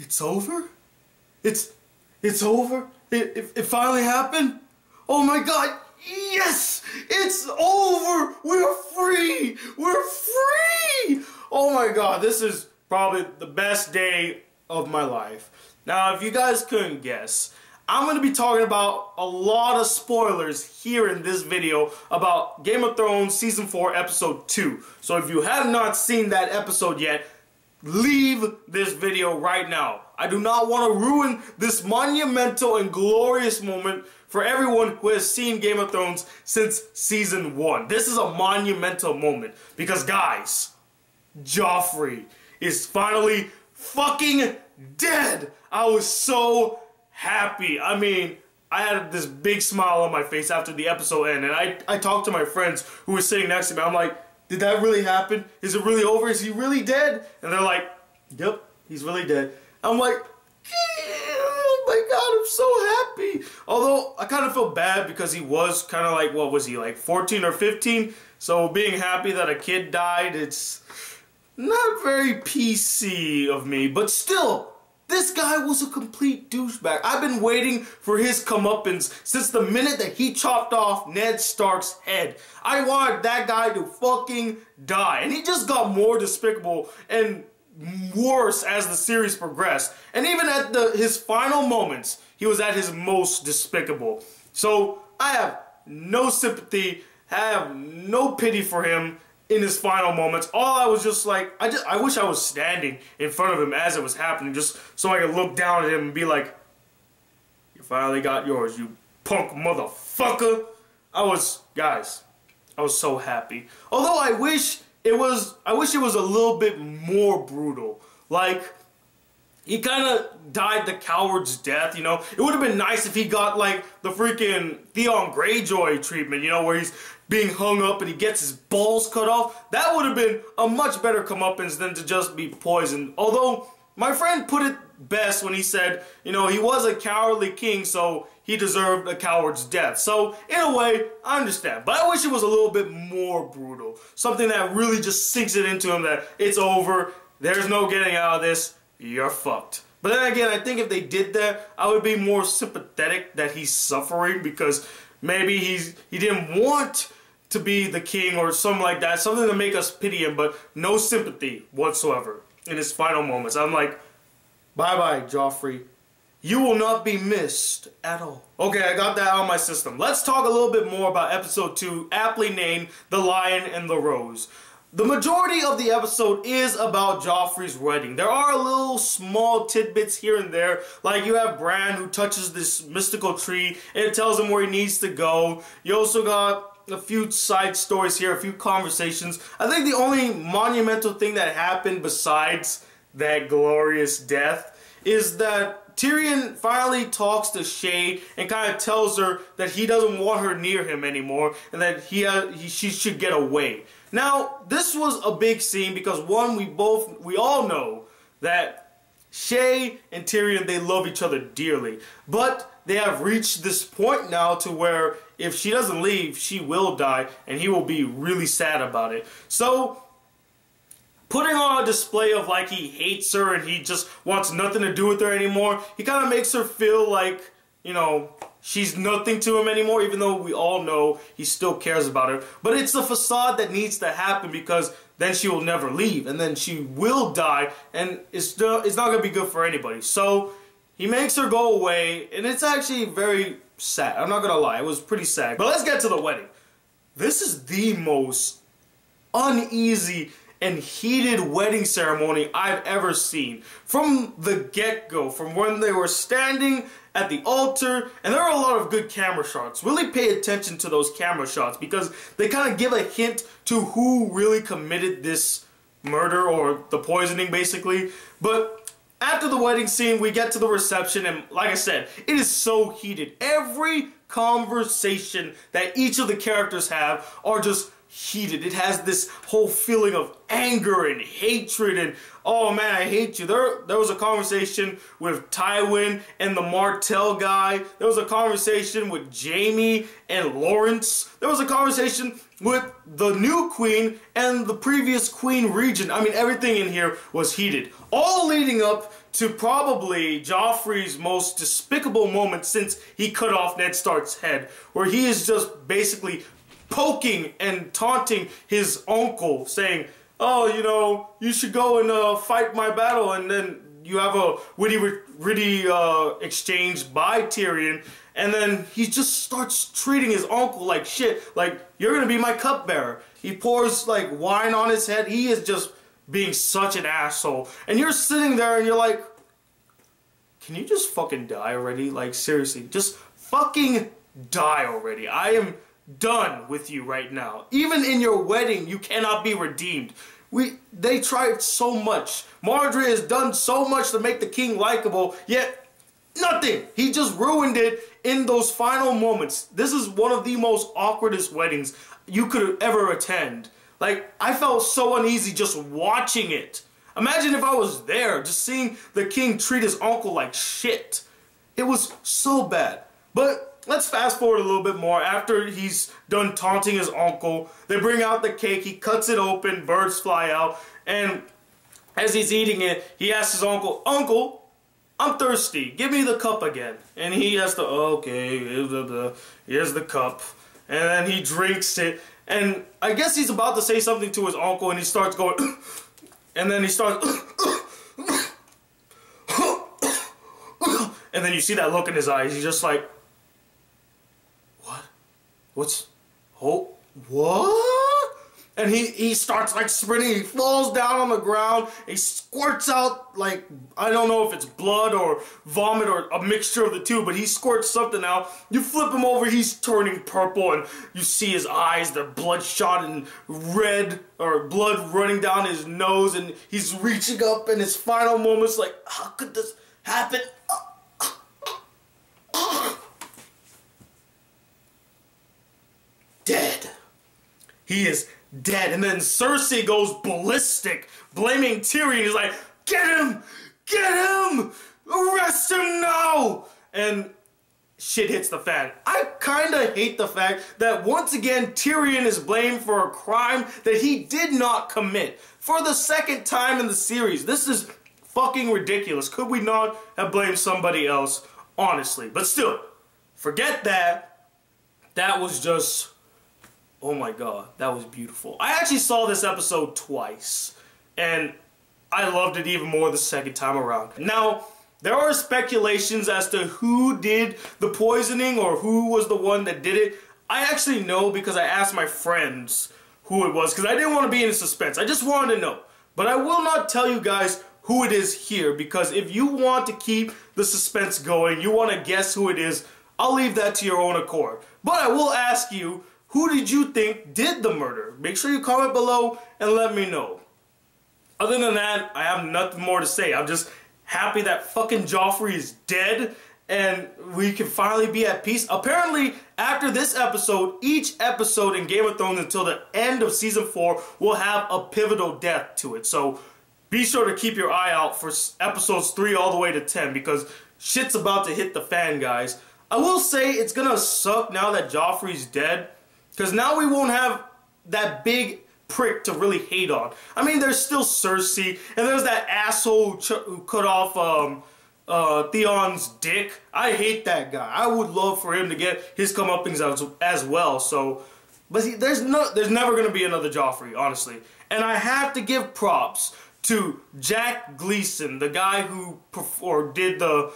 It's over? It's over? It finally happened? Oh my god, yes! It's over! We're free! We're free! Oh my god, this is probably the best day of my life. Now, if you guys couldn't guess, I'm going to be talking about a lot of spoilers here in this video about Game of Thrones Season 4 Episode 2. So if you have not seen that episode yet, leave this video right now. I do not want to ruin this monumental and glorious moment for everyone who has seen Game of Thrones since Season 1. This is a monumental moment because, guys, Joffrey is finally fucking dead. I was so happy. I mean, I had this big smile on my face after the episode ended, and I talked to my friends who were sitting next to me. I'm like, did that really happen? Is it really over? Is he really dead? And they're like, yep, he's really dead. I'm like, oh my god, I'm so happy. Although, I kind of feel bad because he was kind of like, what was he, like 14 or 15? So being happy that a kid died, it's not very PC of me, but still, this guy was a complete douchebag. I've been waiting for his comeuppance since the minute that he chopped off Ned Stark's head. I wanted that guy to fucking die. And he just got more despicable and worse as the series progressed. And even at his final moments, he was at his most despicable. So I have no sympathy, I have no pity for him in his final moments. All I was just like, I wish I was standing in front of him as it was happening, just so I could look down at him and be like, you finally got yours, you punk motherfucker. Guys, I was so happy. Although I wish it was a little bit more brutal. Like, he kind of died the coward's death, you know? It would have been nice if he got, like, the freaking Theon Greyjoy treatment, you know, where he's being hung up and he gets his balls cut off. That would have been a much better comeuppance than to just be poisoned. Although, my friend put it best when he said, you know, he was a cowardly king, so he deserved a coward's death. So, in a way, I understand. But I wish it was a little bit more brutal. Something that really just sinks it into him that it's over, there's no getting out of this, you're fucked. But then again, I think if they did that, I would be more sympathetic that he's suffering because maybe he didn't want to be the king or something like that, something to make us pity him, but no sympathy whatsoever in his final moments. I'm like, bye-bye, Joffrey. You will not be missed at all. Okay, I got that out of my system. Let's talk a little bit more about episode 2, aptly named The Lion and the Rose. The majority of the episode is about Joffrey's wedding. There are little small tidbits here and there, like you have Bran who touches this mystical tree and it tells him where he needs to go. You also got a few side stories here, a few conversations. I think the only monumental thing that happened besides that glorious death is that Tyrion finally talks to Shae and kind of tells her that he doesn't want her near him anymore and that she should get away. Now, this was a big scene because one, we all know that Shae and Tyrion, they love each other dearly. But they have reached this point now to where if she doesn't leave, she will die and he will be really sad about it. So, putting on a display of like he hates her and he just wants nothing to do with her anymore, he kind of makes her feel like, you know, she's nothing to him anymore, even though we all know he still cares about her. But it's the facade that needs to happen because then she will never leave and then she will die and it's not going to be good for anybody. So he makes her go away and it's actually very sad. I'm not going to lie, it was pretty sad. But let's get to the wedding. This is the most uneasy and heated wedding ceremony I've ever seen. From the get-go, from when they were standing at the altar, and there are a lot of good camera shots. Really pay attention to those camera shots because they kind of give a hint to who really committed this murder or the poisoning basically. But after the wedding scene, we get to the reception and like I said, it is so heated. Every conversation that each of the characters have are just heated. It has this whole feeling of anger and hatred and, oh man, I hate you. There was a conversation with Tywin and the Martell guy. There was a conversation with Jaime and Lawrence. There was a conversation with the new queen and the previous queen regent. I mean, everything in here was heated. All leading up to probably Joffrey's most despicable moment since he cut off Ned Stark's head, where he is just basically poking and taunting his uncle, saying, oh, you know, you should go and fight my battle, and then you have a witty exchange by Tyrion, and then he just starts treating his uncle like shit, like, you're gonna be my cupbearer. He pours, like, wine on his head. He is just being such an asshole. And you're sitting there and you're like, can you just fucking die already? Like, seriously, just fucking die already. I am done with you right now. Even in your wedding, you cannot be redeemed. They tried so much. Marjorie has done so much to make the king likable, yet nothing. He just ruined it in those final moments. This is one of the most awkwardest weddings you could ever attend. Like, I felt so uneasy just watching it. Imagine if I was there, just seeing the king treat his uncle like shit. It was so bad. But let's fast forward a little bit more. After he's done taunting his uncle, they bring out the cake, he cuts it open, birds fly out, and as he's eating it, he asks his uncle, Uncle, I'm thirsty, give me the cup again. And he has to, okay, here's the cup. And then he drinks it, and I guess he's about to say something to his uncle, and he starts going, and then he starts, and then you see that look in his eyes. He's just like, what? And he starts like sprinting. He falls down on the ground. He squirts out, like, I don't know if it's blood or vomit or a mixture of the two, but he squirts something out. You flip him over, he's turning purple, and you see his eyes, they're bloodshot and red, or blood running down his nose, and he's reaching up in his final moments like, how could this happen? Dead. He is dead. And then Cersei goes ballistic, blaming Tyrion. He's like, get him! Get him! Arrest him now! And shit hits the fan. I kinda hate the fact that once again Tyrion is blamed for a crime that he did not commit. For the second time in the series. This is fucking ridiculous. Could we not have blamed somebody else? Honestly. But still, forget that. That was just... oh my god, that was beautiful. I actually saw this episode twice, and I loved it even more the second time around. Now, there are speculations as to who did the poisoning or who was the one that did it. I actually know because I asked my friends who it was, because I didn't want to be in suspense. I just wanted to know. But I will not tell you guys who it is here, because if you want to keep the suspense going, you want to guess who it is, I'll leave that to your own accord. But I will ask you, who did you think did the murder? Make sure you comment below and let me know. Other than that, I have nothing more to say. I'm just happy that fucking Joffrey is dead and we can finally be at peace. Apparently, after this episode, each episode in Game of Thrones until the end of Season 4 will have a pivotal death to it. So be sure to keep your eye out for episodes 3 all the way to 10 because shit's about to hit the fan, guys. I will say it's gonna suck now that Joffrey's dead, because now we won't have that big prick to really hate on. I mean, there's still Cersei, and there's that asshole who cut off Theon's dick. I hate that guy. I would love for him to get his comeuppance as well. So, but there's never going to be another Joffrey, honestly. And I have to give props to Jack Gleeson, the guy who did the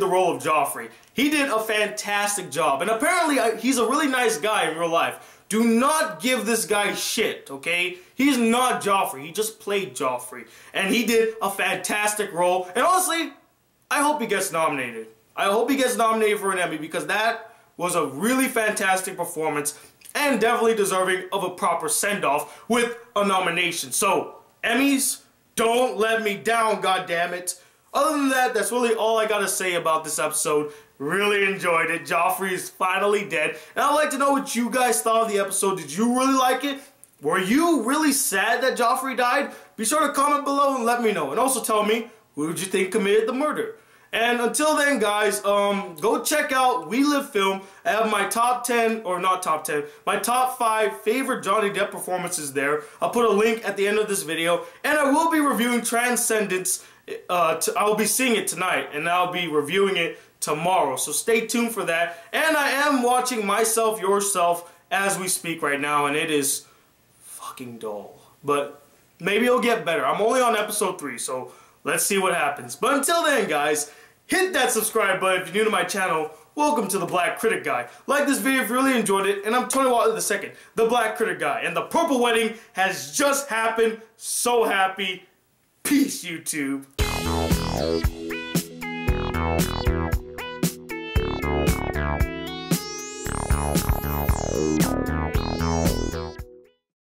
role of Joffrey. He did a fantastic job. And apparently, he's a really nice guy in real life. Do not give this guy shit, okay? He's not Joffrey. He just played Joffrey. And he did a fantastic role. And honestly, I hope he gets nominated. I hope he gets nominated for an Emmy because that was a really fantastic performance and definitely deserving of a proper send-off with a nomination. So, Emmys, don't let me down, goddammit. Other than that, that's really all I gotta say about this episode. really enjoyed it. Joffrey is finally dead. And I'd like to know what you guys thought of the episode. Did you really like it? Were you really sad that Joffrey died? Be sure to comment below and let me know. And also tell me, who did you think committed the murder? And until then, guys, go check out We Live Film. I have my top 10, or not top 10, my top 5 favorite Johnny Depp performances there. I'll put a link at the end of this video. And I will be reviewing Transcendence. I will be seeing it tonight, and I'll be reviewing it tomorrow. So stay tuned for that. And I am watching Myself, Yourself as we speak right now, and it is fucking dull. But maybe it'll get better. I'm only on episode 3, so let's see what happens. But until then, guys, hit that subscribe button if you're new to my channel. Welcome to the Black Critic Guy. Like this video if you really enjoyed it. And I'm Tony Watt II, the Black Critic Guy. And the purple wedding has just happened. So happy. Peace, YouTube.